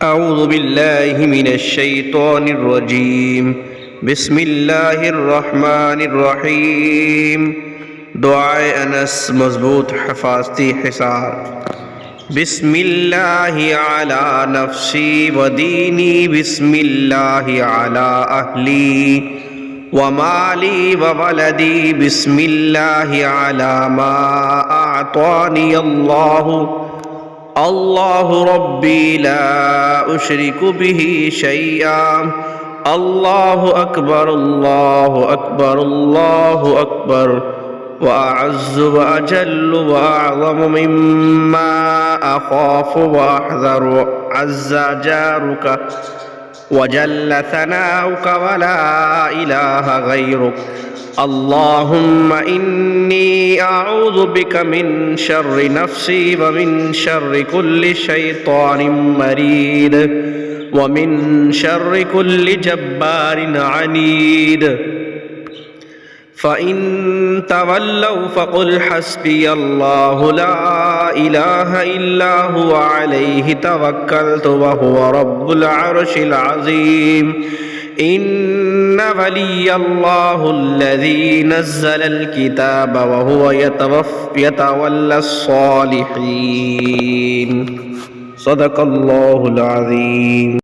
أعوذ بالله من الشيطان الرجيم بسم الله الرحمن الرحيم دعائے انس مضبوط حفاظتی حصار بسم الله على نفسي وديني بسم الله على أهلي ومالي وولدي بسم الله على ما أعطاني الله ربي لا أشرك به شيئا الله أكبر الله أكبر الله أكبر وأعز وأجل وأعظم مما أخاف وأحذر عز جارك وجل ثناؤك ولا إله غيرك اللهم إني أعوذ بك من شر نفسي ومن شر كل شيطان مريد ومن شر كل جبار عنيد فإن تولوا فقل حسبي الله لا إله إلا هو عليه توكلت وهو رب العرش العظيم إن ولي الله الذي نزل الكتاب وهو يتولى الصالحين صدق الله العظيم